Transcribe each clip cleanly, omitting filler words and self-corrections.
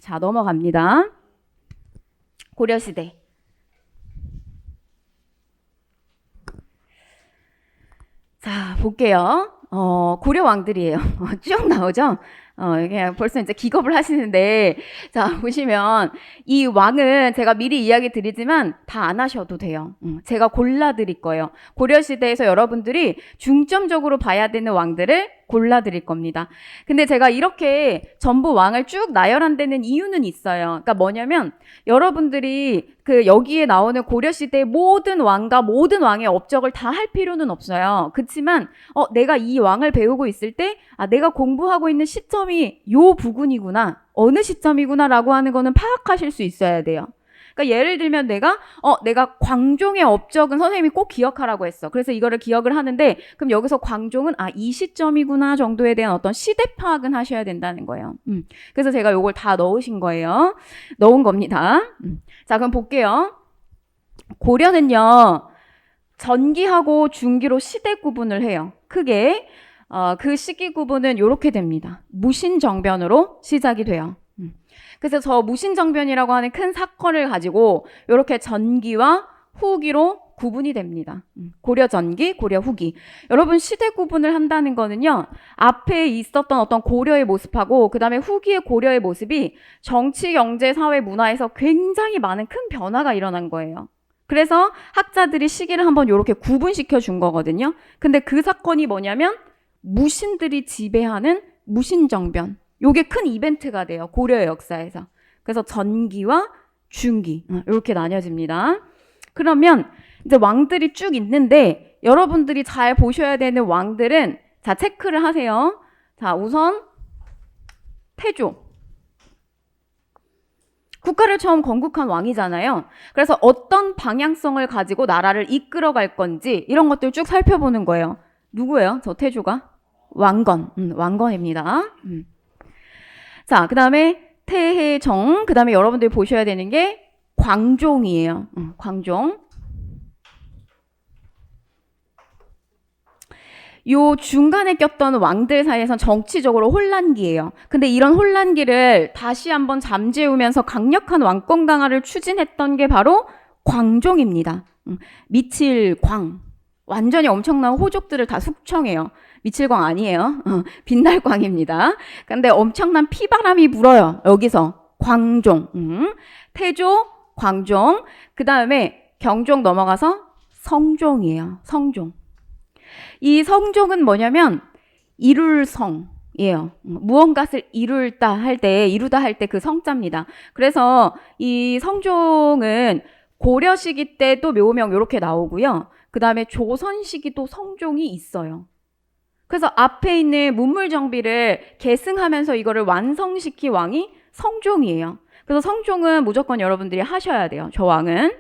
자, 넘어갑니다. 고려시대. 자, 볼게요. 고려 왕들이에요. 쭉 나오죠? 이게 벌써 이제 기겁을 하시는데, 자, 보시면 이 왕은 제가 미리 이야기 드리지만 다 안 하셔도 돼요. 제가 골라 드릴 거예요. 고려시대에서 여러분들이 중점적으로 봐야 되는 왕들을 골라 드릴 겁니다. 근데 제가 이렇게 전부 왕을 쭉 나열한다는 이유는 있어요. 그러니까 뭐냐면 여러분들이 그 여기에 나오는 고려시대의 모든 왕과 모든 왕의 업적을 다 할 필요는 없어요. 그렇지만 내가 이 왕을 배우고 있을 때 내가 공부하고 있는 시점이 요 부분이구나, 어느 시점이구나라고 하는 거는 파악하실 수 있어야 돼요. 그러니까 예를 들면 내가 광종의 업적은 선생님이 꼭 기억하라고 했어. 그래서 이거를 기억을 하는데, 그럼 여기서 광종은 이 시점이구나 정도에 대한 어떤 시대 파악은 하셔야 된다는 거예요. 그래서 제가 요걸 다 넣으신 거예요. 넣은 겁니다. 자, 그럼 볼게요. 고려는요, 전기하고 중기로 시대 구분을 해요. 크게. 그 시기 구분은 이렇게 됩니다. 무신정변으로 시작이 돼요. 그래서 저 무신정변이라고 하는 큰 사건을 가지고 이렇게 전기와 후기로 구분이 됩니다. 고려 전기, 고려 후기. 여러분, 시대 구분을 한다는 거는요, 앞에 있었던 어떤 고려의 모습하고 그 다음에 후기의 고려의 모습이 정치, 경제, 사회, 문화에서 굉장히 많은 큰 변화가 일어난 거예요. 그래서 학자들이 시기를 한번 이렇게 구분시켜 준 거거든요. 근데 그 사건이 뭐냐면 무신들이 지배하는 무신정변. 요게 큰 이벤트가 돼요. 고려의 역사에서. 그래서 전기와 중기 이렇게 나뉘어집니다. 그러면 이제 왕들이 쭉 있는데 여러분들이 잘 보셔야 되는 왕들은, 자, 체크를 하세요. 자, 우선 태조. 국가를 처음 건국한 왕이잖아요. 그래서 어떤 방향성을 가지고 나라를 이끌어갈 건지 이런 것들 쭉 살펴보는 거예요. 누구예요? 저 태조가? 왕건. 왕건입니다. 자, 그 다음에 태해정. 그 다음에 여러분들이 보셔야 되는 게 광종이에요. 광종. 요 중간에 꼈던 왕들 사이에선 정치적으로 혼란기예요. 근데 이런 혼란기를 다시 한번 잠재우면서 강력한 왕권 강화를 추진했던 게 바로 광종입니다. 미칠광. 완전히 엄청난 호족들을 다 숙청해요. 미칠광 아니에요. 빛날광입니다. 근데 엄청난 피바람이 불어요. 여기서 광종. 태조, 광종. 그 다음에 경종 넘어가서 성종이에요. 성종. 이 성종은 뭐냐면 이룰성이에요. 무언가를 이루다 할 때 그 성자입니다. 그래서 이 성종은 고려 시기 때도 묘명 이렇게 나오고요. 그 다음에 조선 시기도 성종이 있어요. 그래서 앞에 있는 문물정비를 계승하면서 이거를 완성시킨 왕이 성종이에요. 그래서 성종은 무조건 여러분들이 하셔야 돼요. 저 왕은.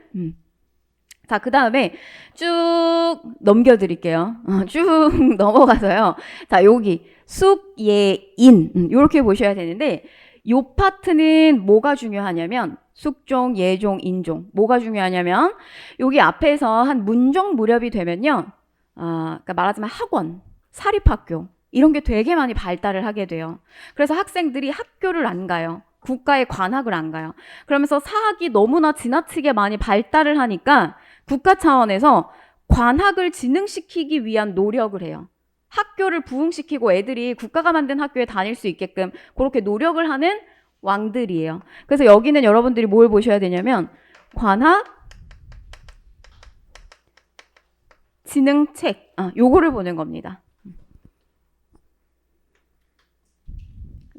자, 그 다음에 쭉 넘겨드릴게요. 쭉 넘어가서요. 자, 여기 숙, 예, 인 이렇게 보셔야 되는데, 요 파트는 뭐가 중요하냐면 숙종, 예종, 인종. 뭐가 중요하냐면 여기 앞에서 한 문종 무렵이 되면요, 그러니까 말하자면 학원, 사립학교 이런 게 되게 많이 발달을 하게 돼요. 그래서 학생들이 학교를 안 가요. 국가의 관학을 안 가요. 그러면서 사학이 너무나 지나치게 많이 발달을 하니까 국가 차원에서 관학을 진흥시키기 위한 노력을 해요. 학교를 부흥시키고 애들이 국가가 만든 학교에 다닐 수 있게끔 그렇게 노력을 하는 왕들이에요. 그래서 여기는 여러분들이 뭘 보셔야 되냐면 관학 진흥책 요거를 보는 겁니다.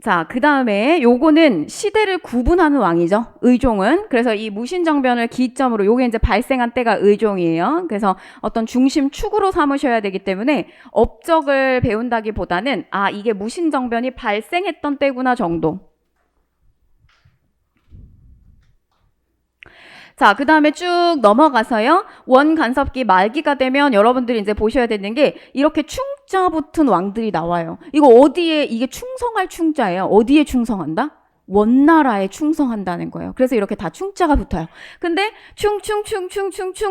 자, 그 다음에 요거는 시대를 구분하는 왕이죠. 의종은. 그래서 이 무신정변을 기점으로 요게 이제 발생한 때가 의종이에요. 그래서 어떤 중심 축으로 삼으셔야 되기 때문에 업적을 배운다기보다는 이게 무신정변이 발생했던 때구나 정도. 자, 그 다음에 쭉 넘어가서요. 원간섭기 말기가 되면 여러분들이 이제 보셔야 되는 게 이렇게 충자 붙은 왕들이 나와요. 이거 어디에, 이게 충성할 충자예요. 어디에 충성한다? 원나라에 충성한다는 거예요. 그래서 이렇게 다 충자가 붙어요. 근데 충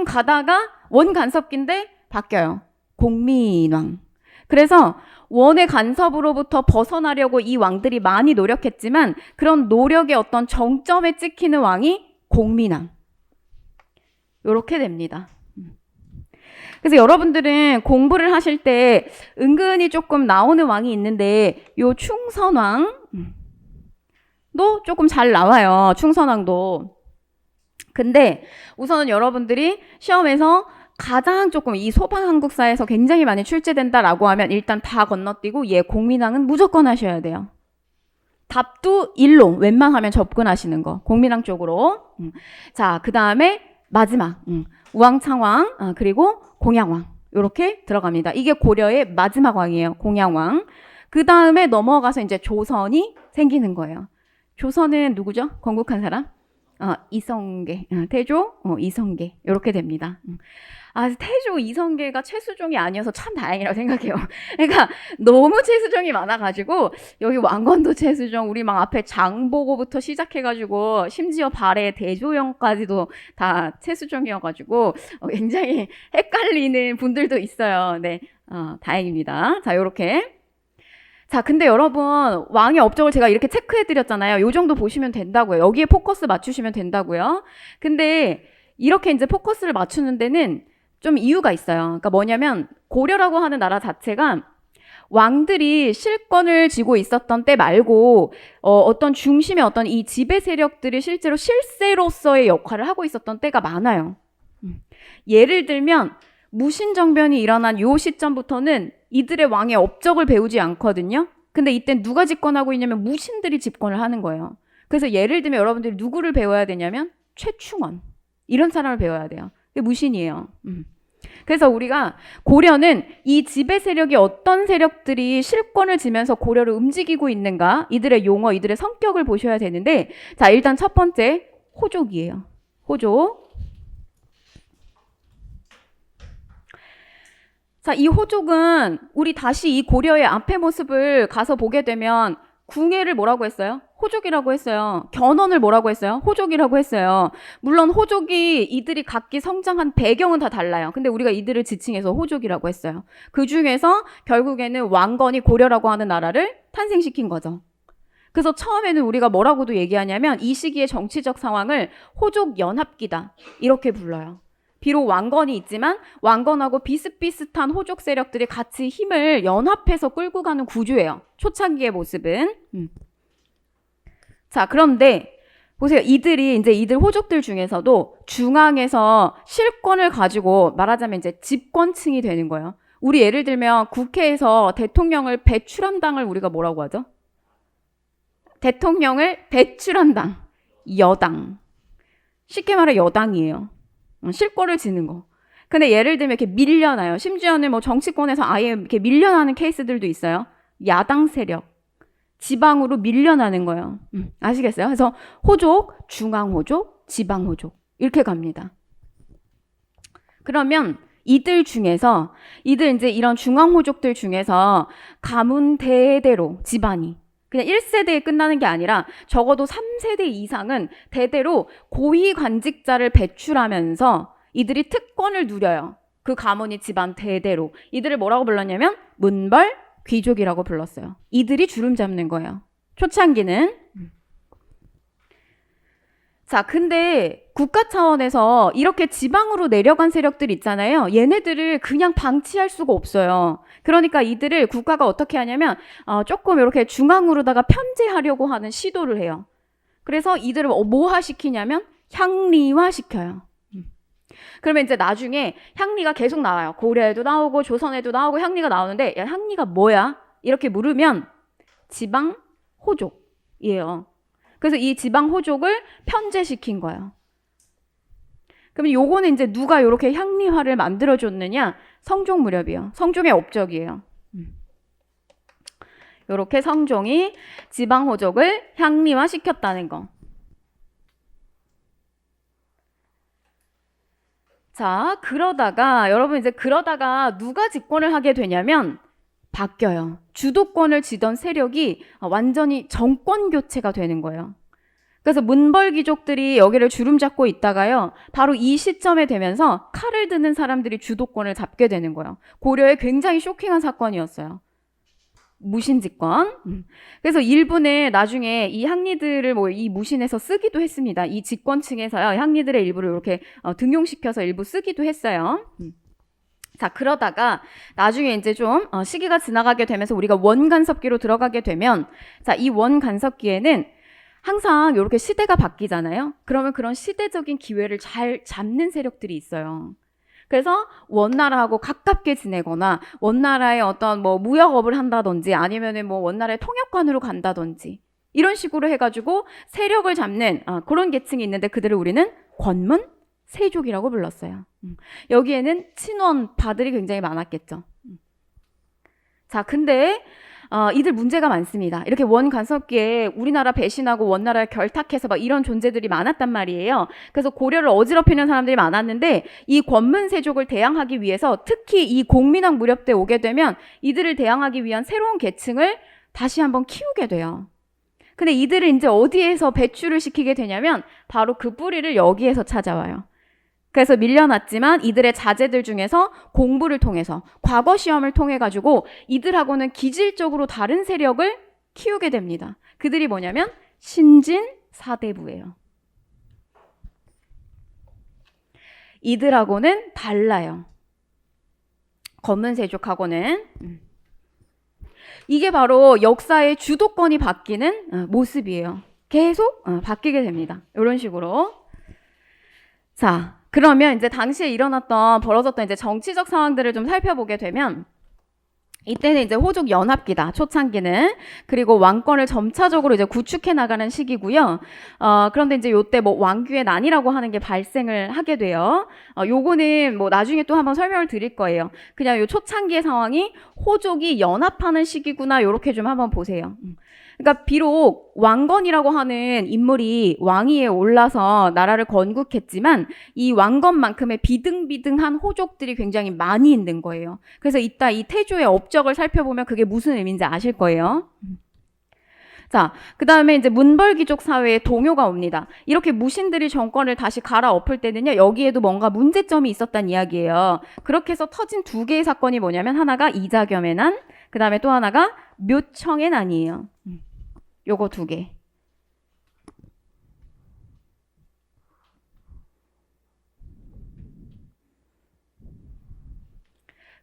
가다가 원간섭기인데 바뀌어요. 공민왕. 그래서 원의 간섭으로부터 벗어나려고 이 왕들이 많이 노력했지만 그런 노력의 어떤 정점에 찍히는 왕이 공민왕. 요렇게 됩니다. 그래서 여러분들은 공부를 하실 때 은근히 조금 나오는 왕이 있는데 요 충선왕도 조금 잘 나와요. 충선왕도. 근데 우선은 여러분들이 시험에서 가장 조금 이 소방 한국사에서 굉장히 많이 출제된다라고 하면 일단 다 건너뛰고 얘 공민왕은 무조건 하셔야 돼요. 답도 1로 웬만하면 접근하시는 거. 공민왕 쪽으로. 자, 그 다음에 마지막 우왕창왕 그리고 공양왕 이렇게 들어갑니다. 이게 고려의 마지막 왕이에요. 공양왕. 그 다음에 넘어가서 이제 조선이 생기는 거예요. 조선은 누구죠? 건국한 사람? 이성계. 태조, 이성계 이렇게 됩니다. 태조, 이성계가 최수종이 아니어서 참 다행이라고 생각해요. 그러니까 너무 최수종이 많아가지고 여기 왕건도 최수종, 우리 막 앞에 장보고부터 시작해가지고 심지어 발에 대조영까지도 다 최수종이어가지고 굉장히 헷갈리는 분들도 있어요. 네, 다행입니다. 자, 요렇게. 자, 근데 여러분 왕의 업적을 제가 이렇게 체크해드렸잖아요. 요 정도 보시면 된다고요. 여기에 포커스 맞추시면 된다고요. 근데 이렇게 이제 포커스를 맞추는 데는 좀 이유가 있어요. 그러니까 뭐냐면 고려라고 하는 나라 자체가 왕들이 실권을 쥐고 있었던 때 말고 어떤 중심의 어떤 이 지배 세력들이 실제로 실세로서의 역할을 하고 있었던 때가 많아요. 예를 들면 무신정변이 일어난 요 시점부터는 이들의 왕의 업적을 배우지 않거든요. 근데 이때 누가 집권하고 있냐면 무신들이 집권을 하는 거예요. 그래서 예를 들면 여러분들이 누구를 배워야 되냐면 최충원 이런 사람을 배워야 돼요. 그게 무신이에요. 그래서 우리가 고려는 이 지배 세력이 어떤 세력들이 실권을 쥐면서 고려를 움직이고 있는가, 이들의 용어, 이들의 성격을 보셔야 되는데, 자, 일단 첫 번째 호족이에요. 호족. 자, 이 호족은 우리 다시 이 고려의 앞의 모습을 가서 보게 되면 궁예를 뭐라고 했어요? 호족이라고 했어요. 견훤을 뭐라고 했어요? 호족이라고 했어요. 물론 호족이 이들이 각기 성장한 배경은 다 달라요. 근데 우리가 이들을 지칭해서 호족이라고 했어요. 그 중에서 결국에는 왕건이 고려라고 하는 나라를 탄생시킨 거죠. 그래서 처음에는 우리가 뭐라고도 얘기하냐면 이 시기의 정치적 상황을 호족 연합기다 이렇게 불러요. 비록 왕건이 있지만 왕건하고 비슷비슷한 호족 세력들이 같이 힘을 연합해서 끌고 가는 구조예요. 초창기의 모습은. 자, 그런데 보세요. 이들 호족들 중에서도 중앙에서 실권을 가지고 말하자면 이제 집권층이 되는 거예요. 우리 예를 들면 국회에서 대통령을 배출한 당을 우리가 뭐라고 하죠? 대통령을 배출한 당, 여당. 쉽게 말해 여당이에요. 실권을 쥐는 거. 근데 예를 들면 이렇게 밀려나요. 심지어는 뭐 정치권에서 아예 이렇게 밀려나는 케이스들도 있어요. 야당 세력. 지방으로 밀려나는 거예요. 아시겠어요? 그래서 호족, 중앙호족, 지방호족 이렇게 갑니다. 그러면 이들 이제 이런 중앙호족들 중에서 가문 대대로 집안이 그냥 1세대에 끝나는 게 아니라 적어도 3세대 이상은 대대로 고위 관직자를 배출하면서 이들이 특권을 누려요. 그 가문이 집안 대대로. 이들을 뭐라고 불렀냐면 문벌 귀족이라고 불렀어요. 이들이 주름 잡는 거예요. 초창기는. 자, 근데 국가 차원에서 이렇게 지방으로 내려간 세력들 있잖아요. 얘네들을 그냥 방치할 수가 없어요. 그러니까 이들을 국가가 어떻게 하냐면 조금 이렇게 중앙으로다가 편제하려고 하는 시도를 해요. 그래서 이들을 뭐화시키냐면 향리화시켜요. 그러면 이제 나중에 향리가 계속 나와요. 고려에도 나오고 조선에도 나오고 향리가 나오는데 야, 향리가 뭐야? 이렇게 물으면 지방 호족이에요. 그래서 이 지방 호족을 편제시킨 거예요. 그러면 요거는 이제 누가 이렇게 향리화를 만들어줬느냐? 성종 무렵이요. 성종의 업적이에요. 이렇게 성종이 지방 호족을 향리화 시켰다는 거. 자, 여러분 이제 그러다가 누가 집권을 하게 되냐면 바뀌어요. 주도권을 쥐던 세력이 완전히 정권 교체가 되는 거예요. 그래서 문벌 귀족들이 여기를 주름 잡고 있다가요. 바로 이 시점에 되면서 칼을 드는 사람들이 주도권을 잡게 되는 거예요. 고려의 굉장히 쇼킹한 사건이었어요. 무신직권. 그래서 일부는 나중에 이 항리들을 뭐 이 무신에서 쓰기도 했습니다. 이 직권층에서요, 항리들의 일부를 이렇게 등용시켜서 일부 쓰기도 했어요. 자, 그러다가 나중에 이제 좀 시기가 지나가게 되면서 우리가 원간섭기로 들어가게 되면, 자, 이 원간섭기에는 항상 이렇게 시대가 바뀌잖아요. 그러면 그런 시대적인 기회를 잘 잡는 세력들이 있어요. 그래서 원나라하고 가깝게 지내거나 원나라의 어떤 뭐 무역업을 한다든지 아니면은 뭐 원나라의 통역관으로 간다든지 이런 식으로 해가지고 세력을 잡는 그런 계층이 있는데 그들을 우리는 권문 세족이라고 불렀어요. 여기에는 친원파들이 굉장히 많았겠죠. 자, 근데 이들 문제가 많습니다. 이렇게 원간섭기에 우리나라 배신하고 원나라에 결탁해서 막 이런 존재들이 많았단 말이에요. 그래서 고려를 어지럽히는 사람들이 많았는데 이 권문세족을 대항하기 위해서 특히 이 공민왕 무렵 때 오게 되면 이들을 대항하기 위한 새로운 계층을 다시 한번 키우게 돼요. 근데 이들을 이제 어디에서 배출을 시키게 되냐면 바로 그 뿌리를 여기에서 찾아와요. 그래서 밀려났지만 이들의 자제들 중에서 공부를 통해서 과거 시험을 통해 가지고 이들하고는 기질적으로 다른 세력을 키우게 됩니다. 그들이 뭐냐면 신진 사대부예요. 이들하고는 달라요. 권문세족하고는. 이게 바로 역사의 주도권이 바뀌는 모습이에요. 계속 바뀌게 됩니다. 이런 식으로. 자, 그러면 이제 당시에 벌어졌던 이제 정치적 상황들을 좀 살펴보게 되면 이때는 이제 호족 연합기다, 초창기는. 그리고 왕권을 점차적으로 이제 구축해 나가는 시기고요. 그런데 이제 요때 뭐 왕규의 난이라고 하는 게 발생을 하게 돼요. 요거는 뭐 나중에 또 한번 설명을 드릴 거예요. 그냥 요 초창기의 상황이 호족이 연합하는 시기구나, 요렇게 좀 한번 보세요. 그러니까 비록 왕건이라고 하는 인물이 왕위에 올라서 나라를 건국했지만 이 왕건만큼의 비등비등한 호족들이 굉장히 많이 있는 거예요. 그래서 이따 이 태조의 업적을 살펴보면 그게 무슨 의미인지 아실 거예요. 자, 그 다음에 이제 문벌귀족 사회에 동요가 옵니다. 이렇게 무신들이 정권을 다시 갈아엎을 때는요, 여기에도 뭔가 문제점이 있었단 이야기예요. 그렇게 해서 터진 두 개의 사건이 뭐냐면 하나가 이자겸의 난, 그 다음에 또 하나가 묘청의 난이에요. 요거 두 개.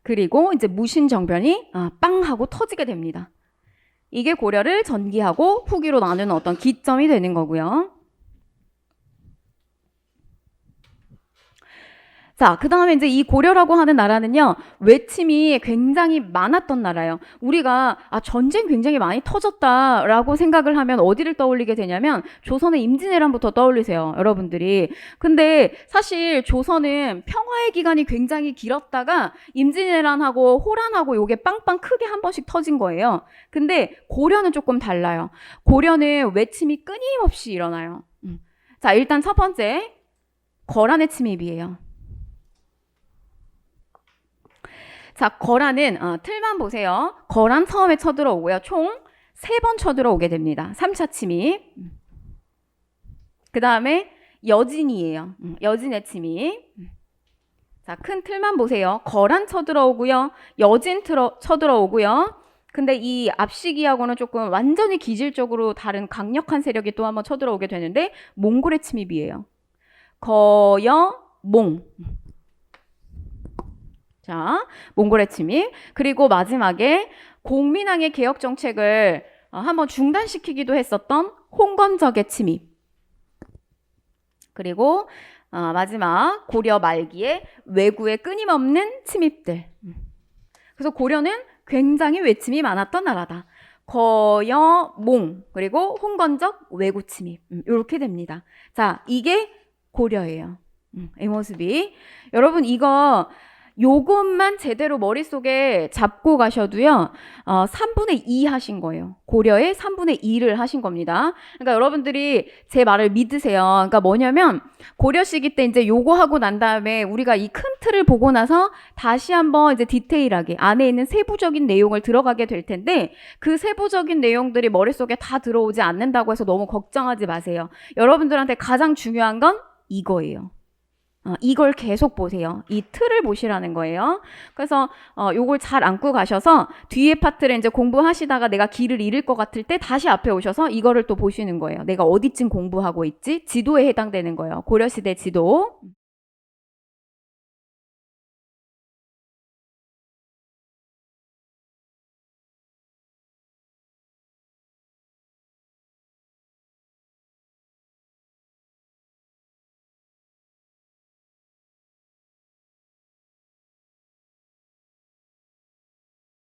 그리고 이제 무신정변이 빵 하고 터지게 됩니다. 이게 고려를 전기하고 후기로 나누는 어떤 기점이 되는 거고요. 자, 그 다음에 이제 이 고려라고 하는 나라는요, 외침이 굉장히 많았던 나라예요. 우리가 전쟁 굉장히 많이 터졌다라고 생각을 하면 어디를 떠올리게 되냐면 조선의 임진왜란부터 떠올리세요, 여러분들이. 근데 사실 조선은 평화의 기간이 굉장히 길었다가 임진왜란하고 호란하고 요게 빵빵 크게 한 번씩 터진 거예요. 근데 고려는 조금 달라요. 고려는 외침이 끊임없이 일어나요. 자, 일단 첫 번째, 거란의 침입이에요. 자, 거란은 틀만 보세요. 거란 처음에 쳐들어오고요. 총 3번 쳐들어오게 됩니다. 3차 침입. 그 다음에 여진이에요. 여진의 침입. 자, 큰 틀만 보세요. 거란 쳐들어오고요. 여진 쳐들어오고요. 근데 이 앞시기하고는 조금 완전히 기질적으로 다른 강력한 세력이 또 한번 쳐들어오게 되는데 몽골의 침입이에요. 거여몽. 자, 몽골의 침입. 그리고 마지막에 공민왕의 개혁 정책을 한번 중단시키기도 했었던 홍건적의 침입. 그리고 마지막 고려 말기에 왜구의 끊임없는 침입들. 그래서 고려는 굉장히 외침이 많았던 나라다. 거여몽 그리고 홍건적 왜구 침입. 이렇게 됩니다. 자, 이게 고려예요. 이 모습이. 여러분 이거 요것만 제대로 머릿속에 잡고 가셔도요, 3분의 2 하신 거예요. 고려의 3분의 2를 하신 겁니다. 그러니까 여러분들이 제 말을 믿으세요. 그러니까 뭐냐면, 고려 시기 때 이제 요거 하고 난 다음에 우리가 이 큰 틀을 보고 나서 다시 한번 이제 디테일하게 안에 있는 세부적인 내용을 들어가게 될 텐데, 그 세부적인 내용들이 머릿속에 다 들어오지 않는다고 해서 너무 걱정하지 마세요. 여러분들한테 가장 중요한 건 이거예요. 이걸 계속 보세요. 이 틀을 보시라는 거예요. 그래서 요걸 잘 안고 가셔서 뒤에 파트를 이제 공부하시다가 내가 길을 잃을 것 같을 때 다시 앞에 오셔서 이거를 또 보시는 거예요. 내가 어디쯤 공부하고 있지? 지도에 해당되는 거예요. 고려시대 지도.